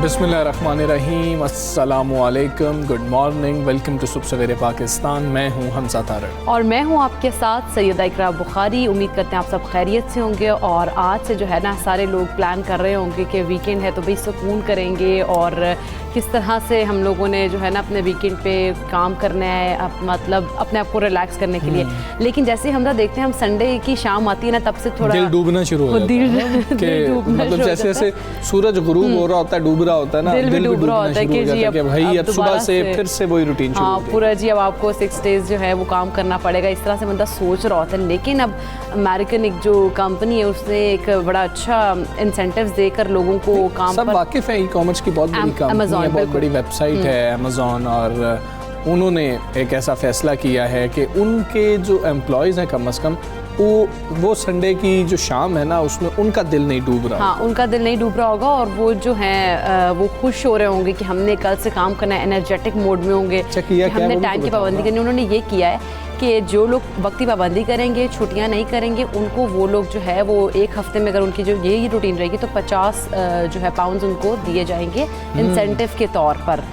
बिस्मिल्लाहिर्रहमानिर्रहीम, अस्सलामुअलैकुम, good morning, welcome to सुबह सवेरे पाकिस्तान। मैं हूँ हमजा तारड़ और मैं हूँ आपके साथ सैयदा इकरा बुखारी। उम्मीद करते हैं आप सब खैरियत से होंगे। और आज से जो है ना सारे लोग प्लान कर रहे होंगे कि वीकेंड है तो भाई सुकून करेंगे और किस तरह से हम लोगों ने जो है ना अपने वीकेंड पे काम करना है, मतलब अपने आप को रिलैक्स करने के लिए। लेकिन जैसे हम देखते हैं हम संडे की शाम आती है ना तब से थोड़ा दिल डूबना शुरू हो जाता है कि मतलब जैसे जैसे सूरज गुरूब हो रहा होता है, डूब रहा होता है ना, दिल भी डूबना होता है कि भाई अब सुबह से फिर से वही रूटीन शुरू हो गई। पूरा जी अब आपको 6 डेज जो है वो काम करना पड़ेगा, इस तरह से बंदा सोच रहा होता है। लेकिन अब अमेरिकन एक जो कंपनी है उसने एक बड़ा अच्छा इंसेंटिव्स देकर लोगों को काम सब वाकिफ है। ई कॉमर्स की बहुत बड़ी कंपनी है, बहुत बड़ी वेबसाइट है अमेज़ॉन, और उन्होंने एक ऐसा फैसला किया है कि उनके जो एम्प्लॉयज़ हैं कम से कम वो संडे की जो शाम है ना उसमें उनका दिल नहीं डूब रहा। हाँ, उनका दिल नहीं डूब रहा होगा और वो जो है वो खुश हो रहे होंगे कि हमने कल से काम करना है, एनर्जेटिक मोड में होंगे, हमने टाइम की पाबंदी करनी। उन्होंने ये किया है कि जो लोग वक्त की पाबंदी करेंगे, छुट्टियां नहीं करेंगे, उनको वो लोग जो है वो एक हफ्ते में अगर उनकी जो यही रूटीन रहेगी तो 50 जो है पाउंड्स उनको दिए जाएंगे इंसेंटिव के तौर पर।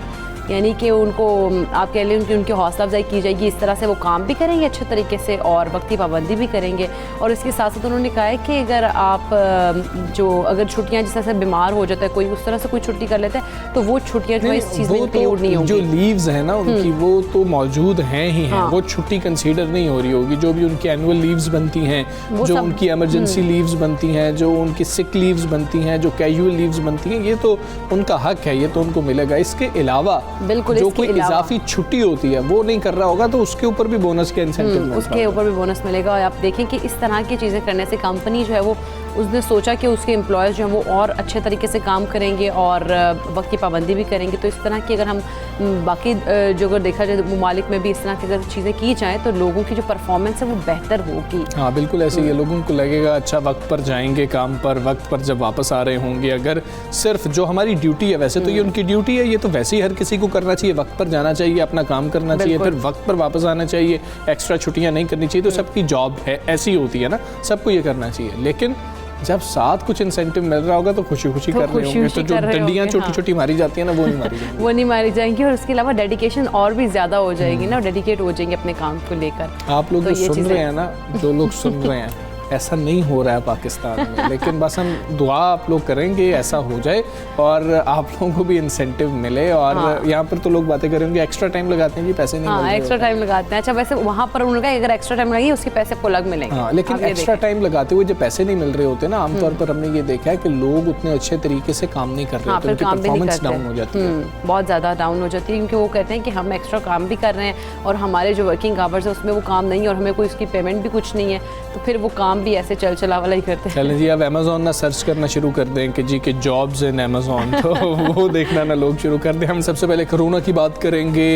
यानी कि उनको आप कह लें उनकी हौसला अफजाई की जाएगी। इस तरह से वो काम भी करेंगे अच्छे तरीके से और वक्ती पाबंदी भी करेंगे। और इसके साथ साथ उन्होंने कहा है कि अगर आप अगर छुट्टियां जिस तरह से बीमार हो जाता है कोई, उस तरह से कोई छुट्टी कर लेता है तो वो छुट्टियां जो इस चीज़ में इंक्लूड नहीं होंगी। जो लीव्स हैं ना उनकी वो तो मौजूद हैं ही हैं, वो छुट्टी कंसीडर नहीं हो रही होगी। जो भी उनकी एनुअल लीव्स बनती हैं, जो उनकी एमरजेंसी लीव्स बनती हैं, जो उनकी सिक लीव्स बनती हैं, जो कैजुअल लीव्स बनती हैं, ये तो उनका हक है, ये तो उनको मिलेगा। इसके अलावा बिल्कुल जो कोई इजाफी छुट्टी होती है वो नहीं कर रहा होगा तो उसके ऊपर भी बोनस के इंसेंटिव उसके ऊपर भी बोनस मिलेगा। और आप देखें कि इस तरह की चीज़ें करने से कंपनी जो है वो उसने सोचा कि उसके एम्प्लॉयज़ जो हैं वो और अच्छे तरीके से काम करेंगे और वक्त की पाबंदी भी करेंगे। तो इस तरह की अगर हम बाकी जो अगर देखा जाए ममालिक में भी इस तरह की अगर चीज़ें की जाएँ तो लोगों की जो परफॉर्मेंस है वो बेहतर होगी। हाँ बिल्कुल ऐसे ही लोगों को लगेगा अच्छा वक्त पर जाएंगे काम पर, वक्त पर जब वापस आ रहे होंगे। अगर सिर्फ जो हमारी ड्यूटी है, वैसे तो ये उनकी ड्यूटी है, ये तो वैसे ही हर किसी को करना चाहिए, वक्त पर जाना चाहिए, अपना काम करना चाहिए, फिर वक्त पर वापस आना चाहिए, एक्स्ट्रा छुट्टियाँ नहीं करनी चाहिए। तो सबकी जॉब है, ऐसी होती है ना, सबको ये करना चाहिए। लेकिन जब साथ कुछ इंसेंटिव मिल रहा होगा तो खुशी खुशी कर रहे होंगे। तो जो डंडियाँ छोटी छोटी मारी जाती है ना वो नहीं मारी जाएंगी, वो नहीं मारी जाएंगी। और उसके अलावा डेडिकेशन और भी ज़्यादा हो जाएगी ना, डेडिकेट हो जाएंगे अपने काम को लेकर। आप लोग जो सुन रहे हैं ना, जो लोग सुन रहे हैं, ऐसा नहीं हो रहा है पाकिस्तान में, लेकिन बस हम दुआ आप लोग करेंगे ऐसा हो जाए और आप लोगों को भी इंसेंटिव मिले। और यहाँ पर तो लोग बातें करेंगे एक्स्ट्रा टाइम लगाते हैं जी, पैसे नहीं मिलते। एक्स्ट्रा टाइम लगाते हैं। अच्छा वैसे वहाँ पर उन्होंने अगर एक्स्ट्रा टाइम लगाइए उसके पैसे आपको अलग मिलेंगे। हाँ, लेकिन एक्स्ट्रा टाइम लगाते हुए जो पैसे नहीं मिल रहे होते ना, आमतौर पर हमने ये देखा है कि लोग उतने अच्छे तरीके से काम नहीं कर रहे होते, उनकी परफॉर्मेंस डाउन हो जाती है, बहुत ज़्यादा डाउन हो जाती है। क्योंकि वो कहते हैं कि हम एक्स्ट्रा काम भी कर रहे हैं और हमारे जो वर्किंग आवर्स है उसमें वो काम नहीं है और हमें कोई उसकी पेमेंट भी कुछ नहीं है, तो फिर वो काम भी ऐसे चला वाला ही करते हैं। चलें जी, अब अमेज़ॉन ना सर्च करना शुरू कर दें कि जी के जॉब्स इन अमेज़ॉन, तो वो देखना ना लोग शुरू कर दें। हम सबसे पहले कोरोना की बात करेंगे।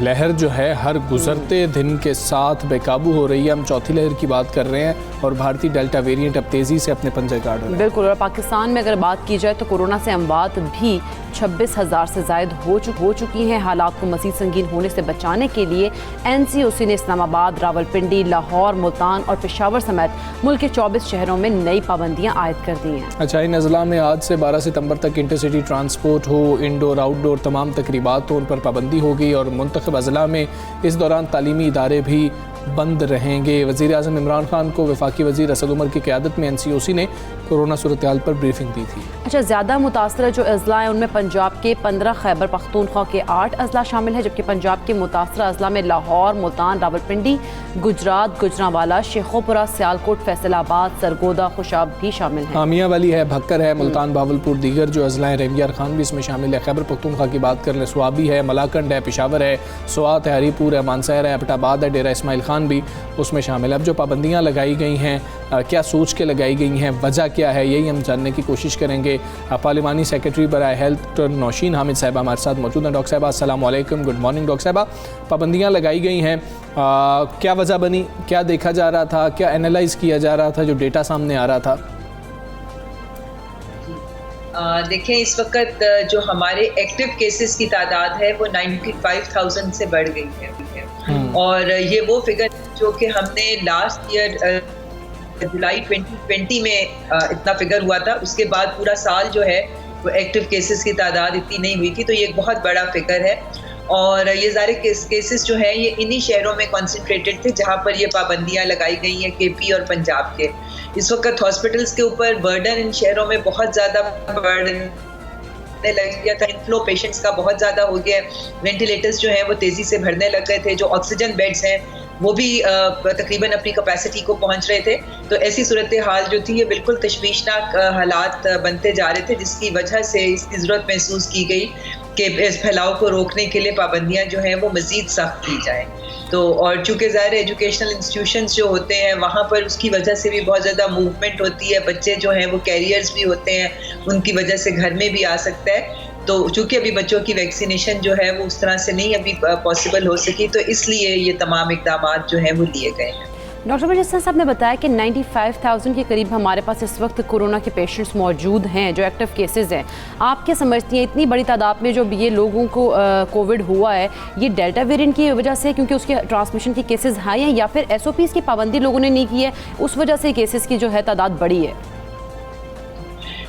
लहर जो है हर गुजरते दिन के साथ बेकाबू हो रही है। हम चौथी लहर की बात कर रहे हैं और भारतीय डेल्टा वेरिएंट अब तेज़ी से अपने पंजे काट रहे हैं। बिल्कुल। और पाकिस्तान में अगर बात की जाए तो कोरोना से अमवात भी 26,000 से ज़ायद हो चुकी हैं। हालात को मज़ीद संगीन होने से बचाने के लिए NCOC ने इस्लामाबाद, रावलपिंडी, लाहौर, मुल्तान और पेशावर समेत मुल्क के 24 शहरों में नई पाबंदियां आयद कर दी हैं। अच्छा, इन अज़ला में आज से 12 सितंबर तक इंटरसिटी ट्रांसपोर्ट हो, इंडोर आउटडोर तमाम तकरीबात हो, उन पर पाबंदी होगी। और मुंतखब अज़ला में इस दौरान तालीमी इदारे भी बंद रहेंगे। वज़ीर आज़म इमरान खान को वफाकी वज़ीर असद उमर की क़यादत में NCOC ने कोरोना सूरत हाल पर ब्रीफिंग दी थी। अच्छा, ज़्यादा मुतासर जो अज़ला हैं उनमें पंजाब के 15, खैबर पख्तूनख्वा के 8 अज़ला शामिल है, जबकि पंजाब के मुतासर अज़ला में लाहौर, मुल्तान, रावलपिंडी, गुजरात, गुजरांवाला, शेखोपुरा, सियालकोट, फैसलाबाद, सरगोदा, खुशाब भी शामिल हैं। आमिया वाली है, भक्कर है, मुल्तान, बावलपुर, दीगर जो अज़ला हैं, रेवियार खान भी इसमें शामिल है। खैबर पख्तूनख्वा की बात कर लें, स्वाबी है, मलाकंड है, पेशावर है, स्वात है, हरीपुर है, मानसहर है, एबटाबाद है, डेरा इस्माइल खान भी उसमें शामिल है। अब जो पाबंदियाँ लगाई गई हैं क्या सोच के लगाई गई हैं, वजह क्या है, यही हम जानने की कोशिश करेंगे। पार्लिमानी सेक्रेटरी बराए हेल्थ डॉक्टर नौशीन हामिद साहिबा हमारे साथ मौजूद हैं। डॉक्टर साहिबा अस्सलाम वालेकुम, गुड मॉर्निंग। डॉक्टर साहिबा, पाबंदियाँ लगाई गई हैं, क्या वजह बनी, क्या देखा जा रहा था, क्या एनालाइज किया जा रहा था, जो डेटा सामने आ रहा था? देखें, इस वक्त जो हमारे एक्टिव केसेस की तादाद है वो 95,000 से बढ़ गई है और ये वो फिगर जो कि हमने लास्ट ईयर जुलाई 2020 में इतना फिगर हुआ था, उसके बाद पूरा साल जो है वो एक्टिव केसेस की तादाद इतनी नहीं हुई थी, तो ये एक बहुत बड़ा फिगर है। और ये सारे केसेस जो हैं ये इन्हीं शहरों में कॉन्सेंट्रेटेड थे जहाँ पर ये पाबंदियाँ लगाई गई हैं, केपी और पंजाब के। इस वक्त हॉस्पिटल्स के ऊपर बर्डन इन शहरों में बहुत ज़्यादा बढ़ने लग गया था, इनफ्लो पेशेंट्स का बहुत ज़्यादा हो गया, वेंटिलेटर्स जो हैं वो तेज़ी से भरने लग गए थे, जो ऑक्सीजन बेड्स हैं वो भी तकरीबन अपनी कैपेसिटी को पहुंच रहे थे। तो ऐसी सूरत हाल जो थी ये बिल्कुल तशवीशनाक हालात बनते जा रहे थे, जिसकी वजह से इसकी ज़रूरत महसूस की गई कि इस फैलाव को रोकने के लिए पाबंदियां जो हैं वो मज़ीद सख्त की जाएँ। तो और चूँकि ज़ाहिर एजुकेशनल इंस्टीट्यूशंस जो होते हैं वहाँ पर उसकी वजह से भी बहुत ज़्यादा मूवमेंट होती है, बच्चे जो हैं वो कैरियर्स भी होते हैं, उनकी वजह से घर में भी आ सकता है। तो चूँकि अभी बच्चों की वैक्सीनेशन जो है वो उस तरह से नहीं अभी पॉसिबल हो सकी, तो इसलिए ये तमाम इक़दाम जो हैं वो लिए गए हैं। डॉक्टर मिर्जा साहब ने बताया कि 95,000 के करीब हमारे पास इस वक्त कोरोना के पेशेंट्स मौजूद हैं जो एक्टिव केसेस हैं। आप क्या समझती हैं इतनी बड़ी तादाद में जो ये लोगों को कोविड हुआ है, ये डेल्टा वेरिएंट की वजह से क्योंकि उसके ट्रांसमिशन की केसेस हाई हैं, या फिर SOPs की पाबंदी लोगों ने नहीं की है उस वजह से केसेस की जो है तादाद बढ़ी है?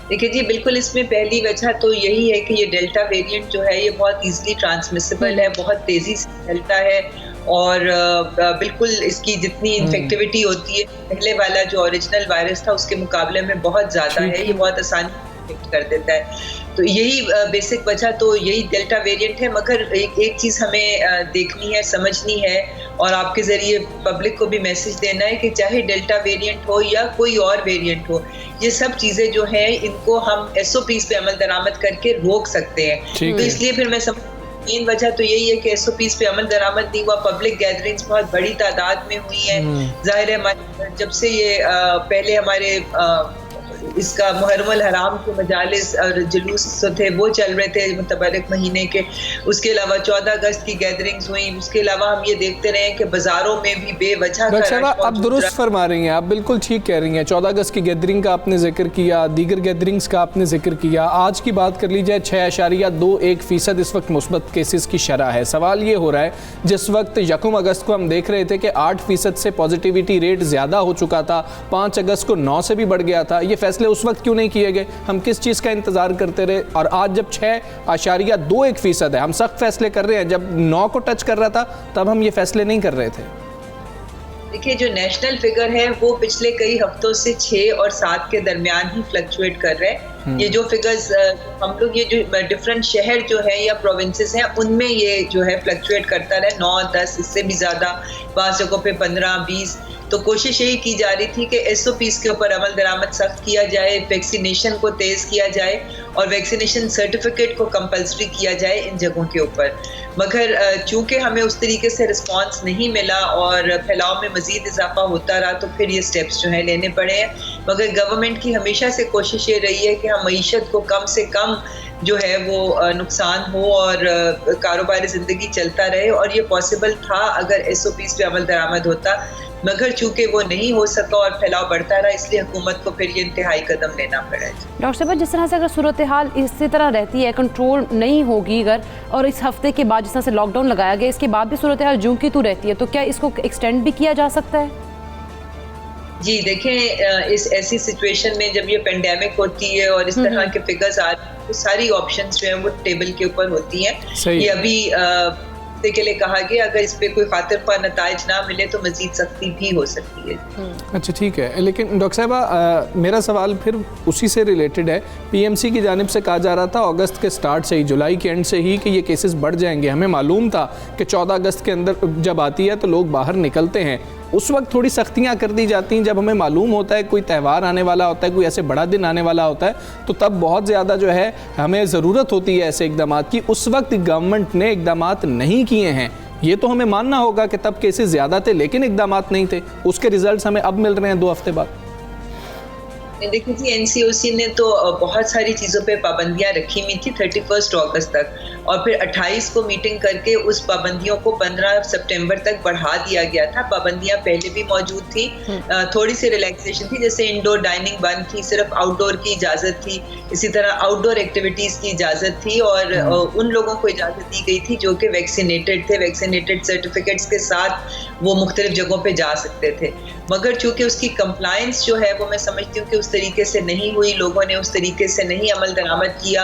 देखिए जी, बिल्कुल इसमें पहली वजह तो यही है कि ये डेल्टा वेरिएंट जो है ये बहुत ईजिली ट्रांसमिसिबल है, बहुत तेज़ी से फैलता है और बिल्कुल इसकी जितनी इन्फेक्टिविटी होती है पहले वाला जो ओरिजिनल वायरस था उसके मुकाबले में बहुत ज़्यादा है, ये बहुत आसानी इन्फेक्ट कर देता है। तो यही बेसिक वजह तो यही डेल्टा वेरिएंट है। मगर एक चीज़ हमें देखनी है, समझनी है और आपके ज़रिए पब्लिक को भी मैसेज देना है कि चाहे डेल्टा वेरिएंट हो या कोई और वेरिएंट हो, ये सब चीज़ें जो हैं इनको हम SOPs पे अमल दरामद करके रोक सकते हैं। तो इसलिए फिर मैं मेन वजह तो यही है कि SOPs पे अमल दरामद नहीं हुआ, पब्लिक गैदरिंग्स बहुत बड़ी तादाद में हुई हैं। जाहिर है जब से ये पहले हमारे इसका मुहर्रम हराम के मजालिस और जुलूस थे वो चल रहे थे मुतबरक महीने के, उसके अलावा 14 अगस्त की गैदरिंग्स हुई, उसके अलावा हम ये देखते रहे कि बाज़ारों में भी बेवजह आप दुरुस्त फरमा रही हैं, आप बिल्कुल ठीक कह रही हैं। 14 अगस्त की गैदरिंग का आपने जिक्र किया, दीगर गैदरिंग्स का आपने जिक्र किया। आज की बात कर ली जाए 6.21% इस वक्त मुस्बत केसेस की शरह है। सवाल ये हो रहा है, जिस वक्त 1 अगस्त को हम देख रहे थे कि 8% से पॉजिटिविटी रेट ज़्यादा हो चुका था, 5 अगस्त को 9 से भी बढ़ गया था, ये फैसले उस वक्त क्यों नहीं किए गए? हम किस चीज़ का इंतज़ार करते रहे? और आज जब 6.21% है, हम सख्त फैसले कर रहे हैं, जब 9 को टच कर रहा था तब हम ये फैसले नहीं कर रहे थे। देखिए, जो नेशनल फिगर है वो पिछले कई हफ्तों से 6 और 7 के दरमियान ही फ्लक्चुएट कर रहे हैं। ये जो फिगर्स हम लोग ये जो डिफरेंट शहर जो है या प्रोविंसेस हैं उनमें ये जो है फ्लक्चुएट करता रहे, 9, 10, इससे भी ज़्यादा, 5 जगहों पे 15, 20। तो कोशिश यही की जा रही थी कि SOPs के ऊपर अमल दरामद सख्त किया जाए, वैक्सीनेशन को तेज़ किया जाए और वैक्सीनेशन सर्टिफिकेट को कंपलसरी किया जाए इन जगहों के ऊपर। मगर चूँकि हमें उस तरीके से रिस्पांस नहीं मिला और फैलाव में मज़ीद इजाफा होता रहा, तो फिर ये स्टेप्स जो हैं लेने पड़े हैं। मगर गवर्नमेंट की हमेशा से कोशिश ये रही है कि हम मईशत को कम से कम जो है वो नुकसान हो और कारोबारी ज़िंदगी चलता रहे, और ये पॉसिबल था अगर SOPs पे अमल दरामद होता। मगर चूंकि वो नहीं हो सका और फैलाव बढ़ता रहा, इसलिए हुकूमत को फिर ये इंतहाई कदम लेना पड़ा है। डॉक्टर साहब, जिस तरह से अगर सूरत हाल इसी तरह रहती है, कंट्रोल नहीं होगी अगर, और इस हफ्ते के बाद जिस तरह से लॉकडाउन लगाया गया, इसके बाद भी सूरत हाल जूं की तू रहती है, तो क्या इसको एक्सटेंड भी किया जा सकता है? जी देखें, इस ऐसी सिचुएशन में जब ये पेंडेमिक होती है और इस तरह के फिगर्स आ रहे हैं, तो सारी ऑप्शंस जो हैं वो टेबल के ऊपर होती हैं। ये अभी के लिए कहा गया अगर इस पे कोई खातिर पर नताइज ना मिले तो मजीद सख्ती भी हो सकती है। अच्छा, ठीक है। लेकिन डॉक्टर साहबा, मेरा सवाल फिर उसी से रिलेटेड है। PMC की जानिब से कहा जा रहा था अगस्त के स्टार्ट से ही, जुलाई के एंड से ही, कि ये केसेस बढ़ जाएंगे। हमें मालूम था कि 14 अगस्त के अंदर जब आती है तो लोग बाहर निकलते हैं, उस वक्त थोड़ी सख्तियां कर दी जाती हैं। जब हमें मालूम होता है कोई त्यौहार आने वाला होता है, कोई ऐसे बड़ा दिन आने वाला होता है, तो तब बहुत ज़्यादा जो है हमें ज़रूरत होती है ऐसे इक़दामात की। उस वक्त गवर्नमेंट ने इक़दामात नहीं किए हैं, ये तो हमें मानना होगा कि तब केसेस ज़्यादा थे लेकिन इकदामात नहीं थे, उसके रिजल्ट्स हमें अब मिल रहे हैं 2 हफ्ते बाद। देखिए जी, एनसीओसी ने तो बहुत सारी चीज़ों पे पाबंदियां रखी हुई थी 31 अगस्त तक, और फिर 28 को मीटिंग करके उस पाबंदियों को 15 सितंबर तक बढ़ा दिया गया था। पाबंदियां पहले भी मौजूद थी, थोड़ी सी रिलैक्सेशन थी, जैसे इंडोर डाइनिंग बंद थी, सिर्फ आउटडोर की इजाज़त थी, इसी तरह आउटडोर एक्टिविटीज़ की इजाज़त थी, और उन लोगों को इजाज़त दी गई थी जो कि वैक्सीनेटेड थे, वैक्सीनेटेड सर्टिफिकेट्स के साथ वो मुख्तलिफ जगहों पर जा सकते थे। मगर चूंकि उसकी कंप्लायंस जो है वो मैं समझती हूँ कि उस तरीके से नहीं हुई, लोगों ने उस तरीके से नहीं अमल दरामद किया,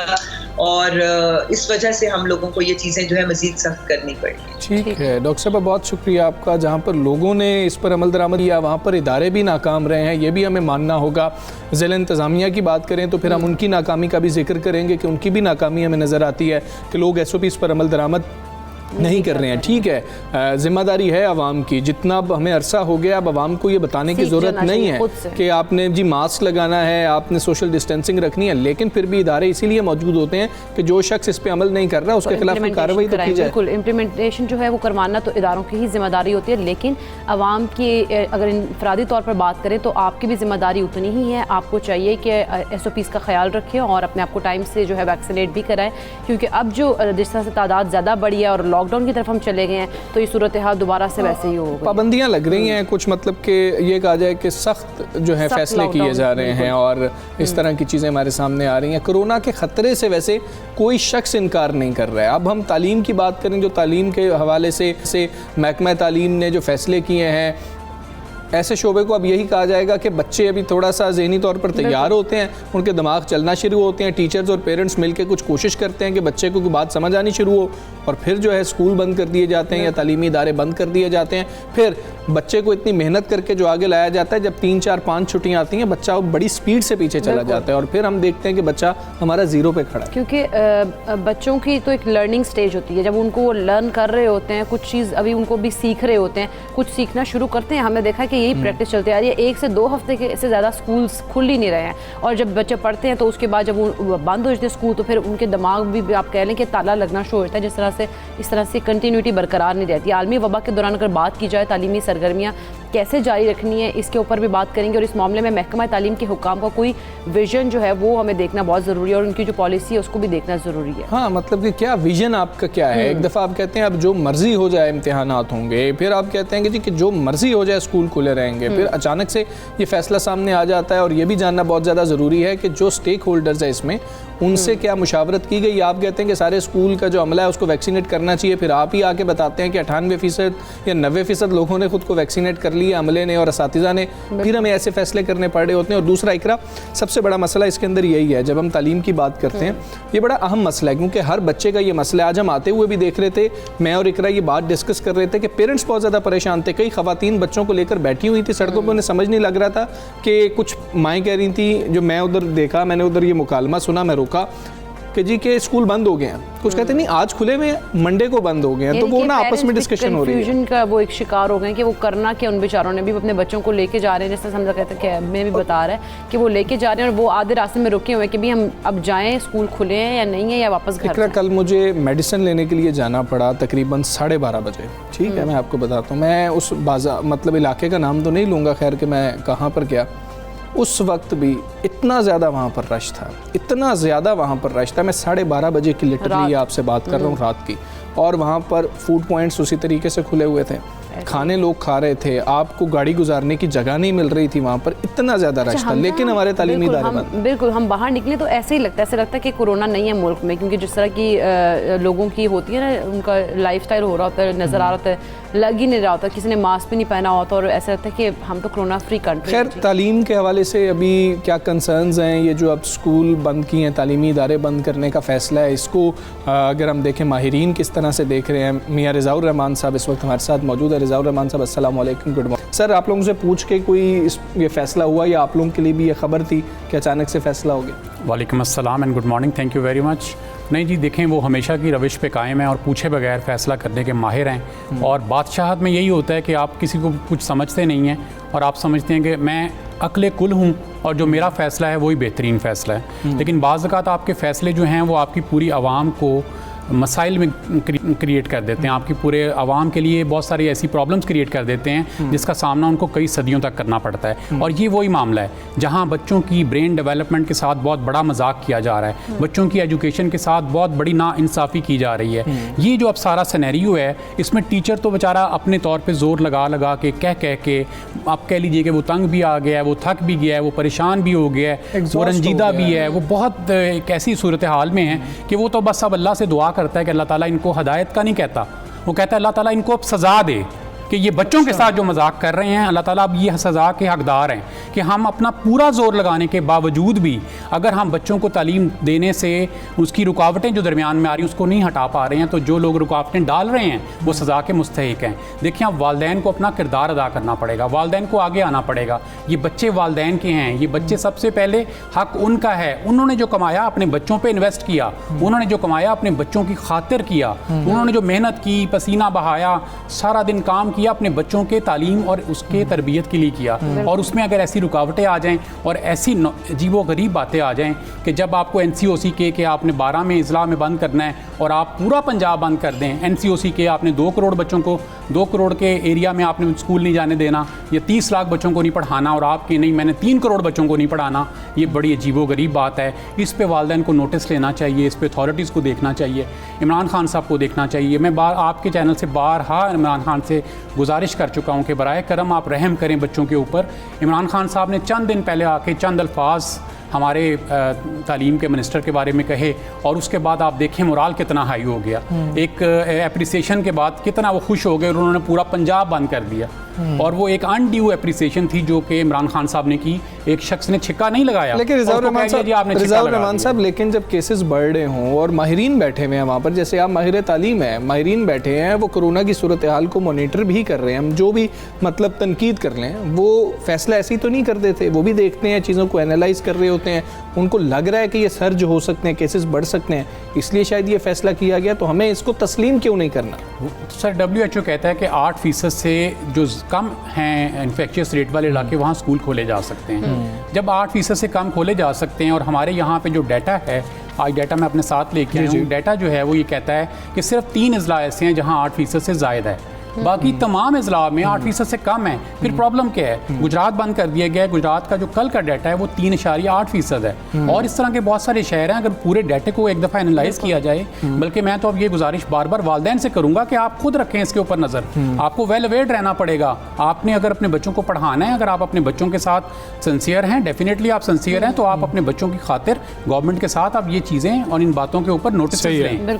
और इस वजह से हम लोगों को ये चीज़ें जो है मज़ीद सख्त करनी पड़ी। ठीक है डॉक्टर साहब, बहुत शुक्रिया आपका। जहाँ पर लोगों ने इस पर अमल दरामद किया वहाँ पर इदारे भी नाकाम रहे हैं, ये भी हमें मानना होगा। ज़िला इंतज़ामिया की बात करें तो फिर हम उनकी नाकामी का भी जिक्र करेंगे कि उनकी भी नाकामी हमें नज़र आती है कि लोग SOPs पर अमल दरामद नहीं कर रहे हैं। ठीक है, जिम्मेदारी है आवाम की, जितना अब हमें अरसा हो गया अब आवाम को ये बताने की ज़रूरत नहीं है कि आपने जी मास्क लगाना है, आपने सोशल डिस्टेंसिंग रखनी है, लेकिन फिर भी इदारे इसीलिए मौजूद होते हैं कि जो शख्स इस पे अमल नहीं कर रहा उसके खिलाफ कार्रवाई तो की जाए। बिल्कुल, इम्प्लीमेंटेशन जो है वो करवाना तो इदारों की ही जिम्मेदारी होती है, लेकिन आवाम की अगर इंफरादी तौर पर बात करें तो आपकी भी जिम्मेदारी उतनी ही है। आपको चाहिए कि SOPs का ख्याल रखें और अपने आप को टाइम से जो है वैक्सीनेट भी कराएं, क्योंकि अब जो जिस तरह से तादाद ज़्यादा बढ़ी है और लॉकडाउन की तरफ हम चले गए हैं तो ये सूरत हाल दोबारा से वैसे ही हो गई। पाबंदियां लग रही हैं कुछ, मतलब कि ये कहा जाए कि सख्त जो है फैसले किए जा रहे हैं और इस तरह की चीज़ें हमारे सामने आ रही हैं। कोरोना के ख़तरे से वैसे कोई शख्स इनकार नहीं कर रहा है। अब हम तालीम की बात करें, जो तालीम के हवाले से महकमा तालीम ने जो फैसले किए हैं, ऐसे शोबे को अब यही कहा जाएगा कि बच्चे अभी थोड़ा सा ज़हनी तौर पर तैयार होते हैं, उनके दिमाग चलना शुरू होते हैं, टीचर्स और पेरेंट्स मिलकर कुछ कोशिश करते हैं कि बच्चे को कोई बात समझ आनी शुरू हो, और फिर जो है स्कूल बंद कर दिए जाते हैं या तालीमी इदारे बंद कर दिए जाते हैं। फिर बच्चे को इतनी मेहनत करके जो आगे लाया जाता है, जब 3, 4, 5 छुट्टियाँ आती हैं बच्चा बड़ी स्पीड से पीछे चला जाता है और फिर हम देखते हैं कि बच्चा हमारा ज़ीरो पे खड़ा है। क्योंकि बच्चों की तो एक लर्निंग स्टेज होती है, जब उनको वो लर्न कर रहे होते हैं, कुछ चीज़ अभी उनको भी सीख रहे होते हैं, कुछ सीखना शुरू करते हैं। हमने देखा कि यही प्रैक्टिस चलती आ रही है। 1 से 2 हफ्ते के से ज़्यादा स्कूल्स खुल ही नहीं रहे हैं, और जब बच्चे पढ़ते हैं तो उसके बाद जब वो बंद हो जाते हैं स्कूल तो फिर उनके दिमाग भी आप कह लें कि ताला लगना शुरू होता है। इस तरह से कंटिन्यूटी बरकरार नहीं रहती। आलमी वबा के दौरान अगर बात की जाए तालीमी सरगर्मियाँ कैसे जारी रखनी है, इसके ऊपर भी बात करेंगे, और इस मामले में महकमा तालीम के हुकाम का कोई विजन जो है वो हमें देखना बहुत ज़रूरी है, और उनकी जो पॉलिसी है उसको भी देखना ज़रूरी है। हाँ, मतलब कि क्या विजन आपका क्या है। एक दफ़ा आप कहते हैं अब जो मर्जी हो जाए इम्तिहानात होंगे, फिर आप कहते हैं कि जी कि जो मर्जी हो जाए स्कूल खुले रहेंगे, फिर अचानक से ये फैसला सामने आ जाता है। और ये भी जानना बहुत ज़्यादा ज़रूरी है कि जो स्टेक होल्डर्स है इसमें, उनसे क्या मुशावरत की गई। आप कहते हैं कि सारे स्कूल का जो अमला है उसको वैक्सीनेट करना चाहिए, फिर आप ही आके बताते हैं कि 98% या 90% लोगों ने खुद को वैक्सीनेट कर लिया, अमले ने और असातिज़ा ने, फिर हमें ऐसे फैसले करने पड़ रहे होते हैं। और दूसरा इकरा, सबसे बड़ा मसला इसके अंदर यही है, जब हम तालीम की बात करते हैं ये बड़ा अहम मसला है, क्योंकि हर बच्चे का ये मसला है। आज हम आते हुए भी देख रहे थे, मैं और इकरा ये बात डिस्कस कर रहे थे कि पेरेंट्स बहुत ज़्यादा परेशान थे। कई ख़वातीन बच्चों को लेकर बैठी हुई थी सड़कों पर, उन्हें समझ नहीं लग रहा था कि कुछ माएँ कह रही थी, जो मैं उधर देखा, मैंने उधर ये मुकालमा सुना, मैं रोका कि जी के स्कूल बंद हो गए हैं, कुछ कहते नहीं आज खुले में मंडे को बंद हो गए हैं, तो वो ना आपस में डिस्कशन हो रही है। कंफ्यूजन का वो एक शिकार हो गए कि वो करना क्या उन बेचारों ने भी अपने बच्चों को लेके जा रहे हैं, जैसे समझा कहते हैं मैं भी बता रहा है कि वो लेके जा रहे हैं और वो आधे रास्ते में रुके हुए हैं कि भी हम अब जाएं, स्कूल खुले हैं या नहीं है, या वापस घर जाएं। कल मुझे मेडिसिन लेने के लिए जाना पड़ा तकरीबन 12:30 बजे। ठीक है, मैं आपको बताता हूँ, मैं उस बाजार मतलब इलाके का नाम तो नहीं लूँगा, खैर कि मैं कहाँ पर गया, उस वक्त भी इतना ज़्यादा वहाँ पर रश था, इतना ज़्यादा वहाँ पर रश था। मैं 12:30 बजे की लिटरली आपसे बात कर रहा हूँ, रात की, और वहाँ पर फूड पॉइंट्स उसी तरीके से खुले हुए थे, खाने लोग खा रहे थे, आपको गाड़ी गुजारने की जगह नहीं मिल रही थी वहाँ पर, इतना ज़्यादा रश था। लेकिन हमारे तालीमी इदारे बंद। बिल्कुल, हम बाहर निकले तो ऐसे ही लगता है, ऐसे लगता है कि कोरोना नहीं है मुल्क में, क्योंकि जिस तरह की लोगों की होती है ना, उनका लाइफस्टाइल हो रहा होता है, नज़र आ रहा होता है, लग ही नहीं रहा होता, किसी ने मास्क भी नहीं पहना होता, और ऐसा लगता है कि हम तो कोरोना फ्री कंट्री। खैर, तालीम के हवाले से अभी क्या कंसर्न्स हैं, ये जो अब स्कूल बंद किए हैं, तालीमी इदारे बंद करने का फ़ैसला है, इसको अगर हम देखें माहिरीन किस तरह से देख रहे हैं। मियाँ रिज़ाउर रहमान साहब इस वक्त हमारे साथ मौजूद है। रिज़ाउर रहमान साहब अस्सलाम वालेकुम, गुड मॉर्निंग सर। आप लोगों से पूछ के कोई ये फ़ैसला हुआ या आप लोगों के लिए भी ये खबर थी कि अचानक से फ़ैसला हो गया? वालेकुम अस्सलाम and good morning, thank you very much. नहीं जी, देखें, वो हमेशा की रविश पे कायम है और पूछे बगैर फ़ैसला करने के माहिर हैं, और बादशाहत में यही होता है कि आप किसी को कुछ समझते नहीं हैं और आप समझते हैं कि मैं अक्ले कुल हूँ और जो मेरा फ़ैसला है वही बेहतरीन फ़ैसला है। लेकिन बाज़ ज़ात आपके फ़ैसले जो हैं वो आपकी पूरी आवाम को मसाइल में क्रिएट कर देते हैं, आपकी पूरे आवाम के लिए बहुत सारी ऐसी प्रॉब्लम्स क्रिएट कर देते हैं जिसका सामना उनको कई सदियों तक करना पड़ता है। और ये वही मामला है जहाँ बच्चों की ब्रेन डेवलपमेंट के साथ बहुत बड़ा मजाक किया जा रहा है, बच्चों की एजुकेशन के साथ बहुत बड़ी नाइंसाफ़ी की जा रही है। ये जो अब सारा सिनेरियो है, इसमें टीचर तो बेचारा अपने तौर पर जोर लगा के कह के आप कह लीजिए कि वो तंग भी आ गया है, वो थक भी गया है, वो परेशान भी हो गया है, वो रंजीदा भी है, वो बहुत एक ऐसी सूरत हाल में है कि वो तो बस अब अल्लाह से दुआ करता है कि अल्लाह ताला इनको हदायत का नहीं कहता, वो कहता है अल्लाह ताला इनको अब सज़ा दे कि ये बच्चों के साथ जो मजाक कर रहे हैं, अल्लाह ताला अब ये सज़ा के हकदार हैं कि हम अपना पूरा जोर लगाने के बावजूद भी अगर हम बच्चों को तालीम देने से उसकी रुकावटें जो दरमियान में आ रही हैं उसको नहीं हटा पा रहे हैं, तो जो लोग रुकावटें डाल रहे हैं वो सज़ा के मुस्तहिक हैं। देखिए, अब वालदैन को अपना किरदार अदा करना पड़ेगा, वालदैन को आगे आना पड़ेगा। ये बच्चे वालदैन के हैं, ये बच्चे सबसे पहले हक उनका है। उन्होंने जो कमाया अपने बच्चों पर इन्वेस्ट किया, उन्होंने जो कमाया अपने बच्चों की खातिर किया, उन्होंने जो मेहनत की, पसीना बहाया, सारा दिन काम किया, अपने बच्चों के तालीम और उसके तरबियत के लिए किया। और उसमें अगर ऐसी रुकावटें आ जाएं और ऐसी अजीबो-गरीब बातें आ जाएं कि जब आपको NCOC के आपने 12 में इजला में बंद करना है और आप पूरा पंजाब बंद कर दें, NCOC के आपने 2 करोड़ बच्चों को 2 करोड़ के एरिया में आपने स्कूल नहीं जाने देना, या 30 लाख बच्चों को नहीं पढ़ाना, और आपके नहीं मैंने 3 करोड़ बच्चों को नहीं पढ़ाना, ये बड़ी अजीबो-गरीब बात है। इस पे वालिदैन को नोटिस लेना चाहिए, इस पे अथॉरिटीज़ को देखना चाहिए, इमरान खान साहब को देखना चाहिए। मैं आपके चैनल से बारहा इमरान खान से गुजारिश कर चुका हूँ कि बराए करम आप रहम करें बच्चों के ऊपर। इमरान खान साहब ने चंद दिन पहले आके चंद अल्फाज हमारे तालीम के मिनिस्टर के बारे में कहे और उसके बाद आप देखें मोराल कितना हाई हो गया। एक एप्रिसिएशन के बाद कितना वो खुश हो गए और उन्होंने पूरा पंजाब बंद कर दिया। और वो एक अनड्यू एप्रिसिएशन थी जो कि इमरान खान साहब ने की। एक शख्स ने छिक्का नहीं लगाया, लेकिन रिज़वान रहमान साहब, लेकिन जब केसेस बढ़ रहे हों और माहिरीन बैठे हुए हैं वहाँ पर, जैसे आप माहिर तालीम है, माहिरीन बैठे हैं, वो कोरोना की सूरत हाल को मॉनिटर भी कर रहे हैं, हम जो भी मतलब तनकीद कर लें वो फैसला ऐसी तो नहीं कर देते, वो भी देखते हैं, चीज़ों को एनालाइज कर रहे होते हैं, उनको लग रहा है कि ये सर्ज हो सकते हैं, केसेस बढ़ सकते हैं, इसलिए शायद ये फैसला किया गया। तो हमें इसको तस्लीम क्यों नहीं करना? सर, WHO कहता है कि 8% से जो कम हैं इन्फेक्शियस रेट वाले इलाके, वहाँ स्कूल खोले जा सकते हैं। जब 8% से कम खोले जा सकते हैं और हमारे यहाँ पे जो डाटा है, आज डाटा मैं अपने साथ लेके आया हूँ, डाटा जो है वो ये कहता है कि सिर्फ 3 अजला ऐसे हैं जहाँ 8% से ज़ायद है, बाकी तमाम अजला में 8% से कम है। फिर प्रॉब्लम क्या है? गुजरात बंद कर दिया गया है, गुजरात का जो कल का डाटा है वो 3.8% है। और इस तरह के बहुत सारे शहर हैं। अगर पूरे डाटे को एक दफ़ा एनालाइज किया जाए, बल्कि मैं तो अब ये गुजारिश बार बार वालिदैन से करूँगा कि आप खुद रखें इसके ऊपर नज़र। आपको वेल अवेयर्ड रहना पड़ेगा। आपने अगर अपने बच्चों को पढ़ाना है, अगर आप अपने बच्चों के साथ सिंसियर हैं, डेफिनेटली आप सिंसियर हैं, तो आप अपने बच्चों की खातिर गवर्नमेंट के साथ आप ये चीज़ें और इन बातों के ऊपर नोटिस लें।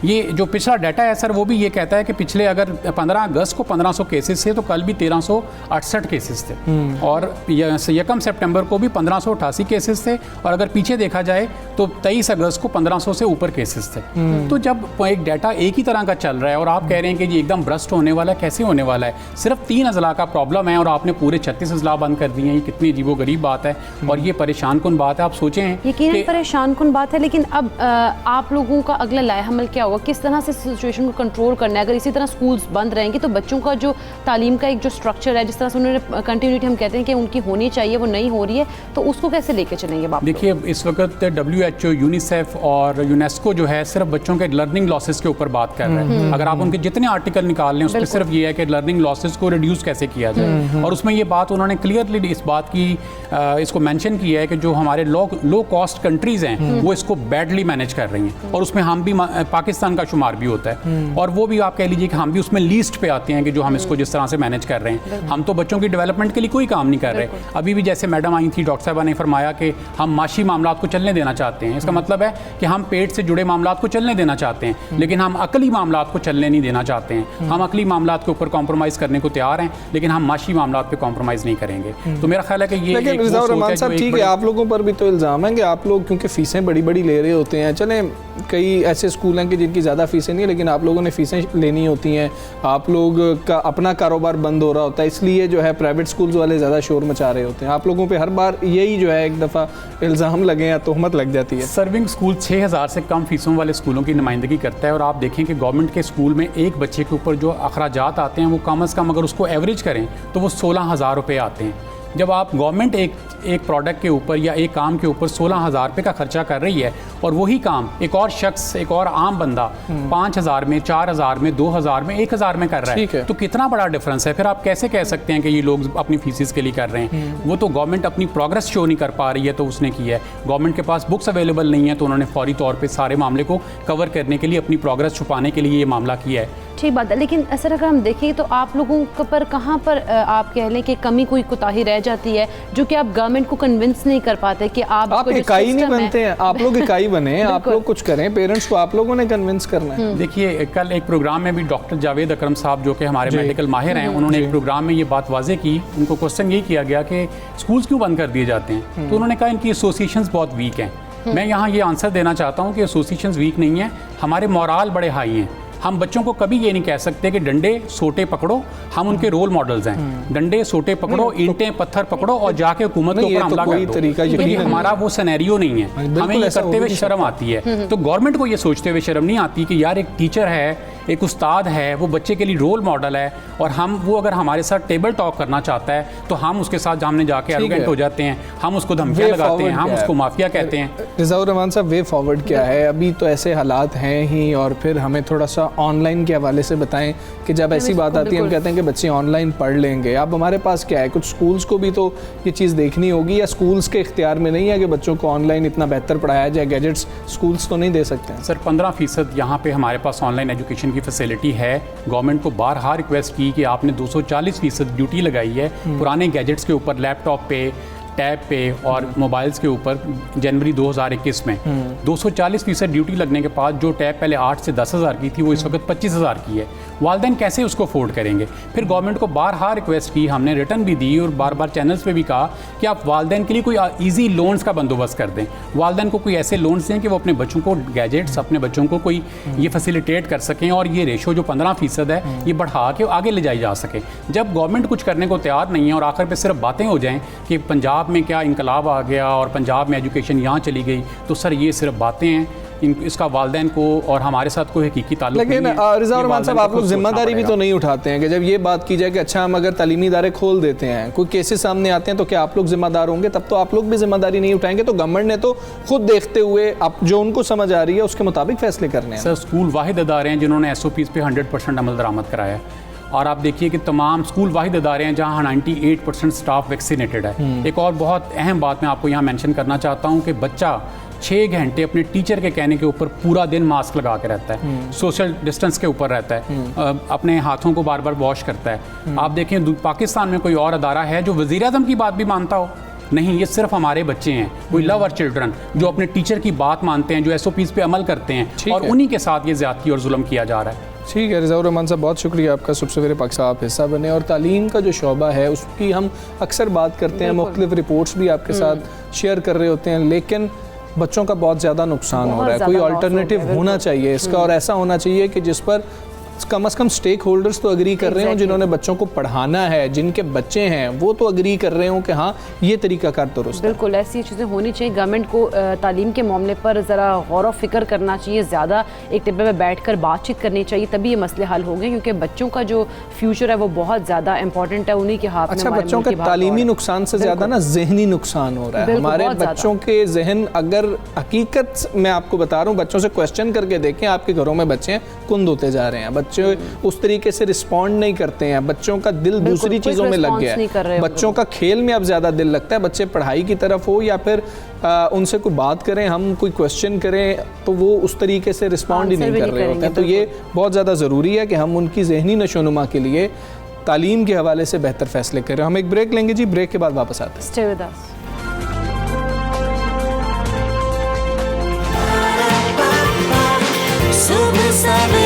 ये जो पिछला डाटा है सर, वो भी ये कहता है कि पिछले अगर 15 अगस्त को 1500 केसेस थे तो कल भी 1368 केसेस थे, और यकम सितंबर को भी 1588 केसेस थे, और अगर पीछे देखा जाए तो 23 अगस्त को 1500 से ऊपर केसेस थे। तो जब एक डाटा एक ही तरह का चल रहा है और आप कह रहे हैं कि ये एकदम ब्रस्ट होने वाला है, कैसे होने वाला है? सिर्फ 3 अजला का प्रॉब्लम है और आपने पूरे 36 अजला बंद कर दिए हैं। ये कितनी अजीबोगरीब बात है और ये परेशान कुन बात है। आप सोचें, यकीनन परेशान कुन बात है, लेकिन अब आप लोगों का अगला लाएहमल क्या होगा? किस तरह से सिचुएशन को कंट्रोल करना है? अगर इसी तरह स्कूल्स बंद रहेंगे तो बच्चों का जो तालीम का एक जो स्ट्रक्चर है, जिस तरह से उन्होंने कंटिन्यूटी हम कहते हैं कि उनकी होनी चाहिए, वो नहीं हो रही है, तो उसको कैसे लेके चलेंगे बाप? देखिए, इस वक्त WHO, यूनिसेफ और यूनेस्को जो है सिर्फ बच्चों के लर्निंग लॉसेस के ऊपर बात कर रहे हैं। अगर आप उनके जितने आर्टिकल निकाल लें उसमें सिर्फ ये है कि लर्निंग लॉसेस को रिड्यूस कैसे किया जाए, और उसमें ये बात उन्होंने क्लियरली इस बात की इसको मेंशन किया है कि जो हमारे लो कॉस्ट कंट्रीज़ हैं वो इसको बैडली मैनेज कर रही हैं, और उसमें हम भी पाकिस्तान का शुमार भी होता है, और वो भी आप कह लीजिए कि हम भी उसमें लीस्ट पे आते हैं कि जो हम इसको जिस तरह से मैनेज कर रहे हैं। हम तो बच्चों की डेवलपमेंट के लिए कोई काम नहीं कर रहे। अभी भी जैसे मैडम आई थी, डॉक्टर साहबा ने फरमाया कि हम माशी मामलात को चलने देना चाहते हैं। इसका मतलब है कि हम पेट से जुड़े मामलात को चलने देना चाहते हैं, लेकिन हम अकली मामलात को चलने नहीं देना चाहते हैं। हम अकली मामलात के ऊपर कॉम्प्रोमाइज़ करने को तैयार हैं, लेकिन हम माशी मामलात पे कॉम्प्रोमाइज़ नहीं करेंगे। तो मेरा ख्याल है कि ये रहमान साहब, ठीक है, आप लोगों पर भी तो इल्ज़ाम है कि आप लोग क्योंकि फ़ीसें बड़ी बड़ी ले रहे होते हैं। चलें, कई ऐसे स्कूल हैं कि जिनकी ज़्यादा फ़ीसें नहीं है, लेकिन आप लोगों ने फ़ीसें लेनी होती हैं, आप लोग का अपना कारोबार बंद हो रहा होता है, इसलिए जो है प्राइवेट स्कूल्स वाले ज़्यादा शोर मचा रहे होते हैं। आप लोगों पे हर बार यही जो है एक दफ़ा इल्ज़ाम लगे या तोहमत लग जाती है। सर्विंग स्कूल 6000 से कम फीसों वाले स्कूलों की नुमाइंदगी करता है, और आप देखें कि गवर्नमेंट के स्कूल में एक बच्चे के ऊपर जो अखराजात आते हैं वो कम अज़ कम अगर उसको एवरेज करें तो वो 16,000 रुपये आते हैं। जब आप गवर्नमेंट एक प्रोडक्ट के ऊपर या एक काम के ऊपर 16,000 रुपये का खर्चा कर रही है और वही काम एक और शख्स, एक और आम बंदा 5,000 में, 4,000 में, 2,000 में, 1,000 में कर रहा है, तो कितना बड़ा डिफरेंस है। फिर आप कैसे कह सकते हैं कि ये लोग अपनी फीसिस के लिए कर रहे हैं? वो तो गवर्नमेंट अपनी प्रोग्रेस शो नहीं कर पा रही है तो उसने किया है। गवर्नमेंट के पास बुक्स अवेलेबल नहीं है तो उन्होंने फौरी तौर पर सारे मामले को कवर करने के लिए, अपनी प्रोग्रेस छुपाने के लिए ये मामला किया है। ठीक बात है, लेकिन ऐसा अगर हम देखें तो आप लोगों पर कहाँ पर आप कह लें कि कमी, कोई कोताही रह जाती है जो कि आप गवर्नमेंट को कन्विंस नहीं कर पाते कि आप इकाई नहीं बनते हैं, आप लोग इकाई बने, आप लोग कुछ करें, पेरेंट्स को आप लोगों ने कन्विंस करना है। देखिए, कल एक प्रोग्राम में भी डॉक्टर जावेद अकरम साहब जो कि हमारे मेडिकल माहिर हैं, उन्होंने एक प्रोग्राम में ये बात वाजे की। उनको क्वेश्चन ये किया गया कि स्कूल्स क्यों बंद कर दिए जाते हैं, तो उन्होंने कहा इनकी एसोसिएशंस बहुत वीक हैं। मैं यहाँ ये आंसर देना चाहता हूँ कि एसोसिएशंस वीक नहीं है, हमारे मोराल बड़े हाई हैं। हम बच्चों को कभी ये नहीं कह सकते कि डंडे सोटे पकड़ो, हम उनके रोल मॉडल्स हैं। डंडे सोटे पकड़ो, ईंटें पत्थर पकड़ो और जाके हुकूमत के ऊपर हमला कर दो। ये हमारा वो सिनेरियो नहीं है। हमें ये करते हुए शर्म आती है। तो गवर्नमेंट को ये सोचते हुए शर्म नहीं आती कि यार एक टीचर है, एक उस्ताद है, वो बच्चे के लिए रोल मॉडल है, और वो अगर हमारे साथ टेबल टॉक करना चाहता है तो हम उसके साथ सामने जाके एरोगेंट हो जाते हैं, हम उसको धमकियां लगाते हैं, हम उसको माफिया कहते हैं। रिज़वानुर रहमान साहब, वे फॉरवर्ड क्या है? अभी तो ऐसे हालात हैं ही, और फिर हमें थोड़ा सा ऑनलाइन के हवाले से बताएं कि जब ऐसी बात आती है हम कहते हैं कि बच्चे ऑनलाइन पढ़ लेंगे, अब हमारे पास क्या है? कुछ स्कूल्स को भी तो ये चीज़ देखनी होगी, या स्कूल्स के इख्तियार में नहीं है कि बच्चों को ऑनलाइन इतना बेहतर पढ़ाया जाए? गैजेट्स स्कूल्स तो नहीं दे सकते हैं। सर 15% यहाँ पे हमारे पास ऑनलाइन एजुकेशन की फैसिलिटी है। गवर्नमेंट को बारहा रिक्वेस्ट की कि आपने 240% ड्यूटी लगाई है पुराने गैजेट्स के ऊपर, लैपटॉप पे, टैब पे और मोबाइल्स के ऊपर जनवरी 2021 में 240% ड्यूटी लगने के बाद जो टैब पहले 8 से 10,000 की थी वो इस वक्त 25,000 की है। वालिदैन कैसे उसको अफोर्ड करेंगे? फिर गवर्नमेंट को बारहा रिक्वेस्ट की, हमने रिटर्न भी दी और बार बार चैनल्स पे भी कहा कि आप वालिदैन के लिए कोई ईजी लोन्स का बंदोबस्त कर दें। वालिदैन को कोई ऐसे लोन्स दें कि वो अपने बच्चों को गैजेट्स, अपने बच्चों को कोई ये फैसिलिटेट कर सकें और ये रेशो जो 15% है ये बढ़ा के आगे ले जाई जा सके। जब गवर्नमेंट कुछ करने को तैयार नहीं है और आखिर पे सिर्फ बातें हो जाएं कि पंजाब में क्या इनकलाब आ गया और पंजाब में एजुकेशन यहाँ चली गई, तो सर ये सिर्फ बातें हैं। इसका वालिदैन को और हमारे साथ कोई हकीकी ताल्लुक नहीं है। लेकिन रिज़वानुर रहमान साहब, आप लोग जिम्मेदारी भी तो नहीं उठाते हैं कि जब ये बात की जाए कि अच्छा हम अगर तालीमी इदारे खोल देते हैं, कोई केसेस सामने आते हैं, तो क्या आप लोग जिम्मेदार होंगे? तब तो आप लोग भी जिम्मेदारी नहीं उठाएंगे। तो गवर्नमेंट ने तो खुद देखते हुए अब जो उनको समझ आ रही है उसके मुताबिक फैसले करने हैं। सर स्कूल वाहिद अदारे हैं जिन्होंने SOPs पे 100% अमल दरामद कराया है, और आप देखिए कि तमाम स्कूल वाहिद अदारे हैं जहाँ 98% स्टाफ वैक्सीनेटेड है। एक और बहुत अहम बात मैं आपको यहाँ मेंशन करना चाहता हूँ कि बच्चा 6 घंटे अपने टीचर के कहने के ऊपर पूरा दिन मास्क लगा के रहता है, सोशल डिस्टेंस के ऊपर रहता है, अपने हाथों को बार बार वॉश करता है। आप देखें पाकिस्तान में कोई और अदारा है जो वज़ीर आज़म की बात भी मानता हो? नहीं, ये सिर्फ हमारे बच्चे हैं, वी लव आवर चिल्ड्रन, जो अपने टीचर की बात मानते हैं, जो SOPs पे अमल करते हैं, और उन्हीं के साथ ये ज़्यादती और जुल्म किया जा रहा है। ठीक है रिज़वानुर रहमान साहब, बहुत शुक्रिया आपका। सुबह सवेरे पाक साहब हिस्सा बने, और तालीम का जो शोबा है उसकी हम अक्सर बात करते हैं, मुख्तलिफ रिपोर्ट्स भी आपके साथ शेयर कर रहे होते हैं, लेकिन बच्चों का बहुत ज़्यादा नुकसान हो रहा है। कोई अल्टरनेटिव होना चाहिए इसका, और ऐसा होना चाहिए कि जिस पर कम से कम स्टेक होल्डर्स तो अग्री कर रहे हों, जिन्होंने बच्चों को पढ़ाना है, जिनके बच्चे हैं वो तो अग्री कर रहे हों कि हाँ ये तरीकाकार दुरुस्त है। बिल्कुल ऐसी चीज़ें होनी चाहिए। गवर्नमेंट को तालीम के मामले पर ज़रा गौर व फिक्र करना चाहिए, ज़्यादा एक टेबल पर बैठ कर बातचीत करनी चाहिए, तभी ये मसले हल होंगे, क्योंकि बच्चों का जो फ्यूचर है वो बहुत ज़्यादा इंपॉर्टेंट है, उन्हीं के हाथ में। अच्छा, बच्चों का तालीमी नुकसान से ज़्यादा ना जहनी नुकसान हो रहा है। हमारे बच्चों के जहन, अगर हकीकत मैं आपको बता रहा हूँ, बच्चों से क्वेश्चन करके देखें, आपके घरों में बच्चे कुंद होते जा रहे हैं, बच्चे उस तरीके से रिस्पॉन्ड नहीं करते हैं, बच्चों का दिल दूसरी चीज़ों में लग गया है, बच्चों का खेल में अब ज़्यादा दिल लगता है। बच्चे पढ़ाई की तरफ हो या फिर उनसे कोई बात करें, हम कोई क्वेश्चन करें, तो वो उस तरीके से रिस्पॉन्ड ही नहीं कर रहे होते हैं। तो ये बहुत ज़्यादा ज़रूरी है कि हम उनकी जहनी नशोनुमा के लिए तालीम के हवाले से बेहतर फैसले करें। हम एक ब्रेक लेंगे जी, ब्रेक के बाद वापस आते हैं। Stay with us. सुबह सवेरे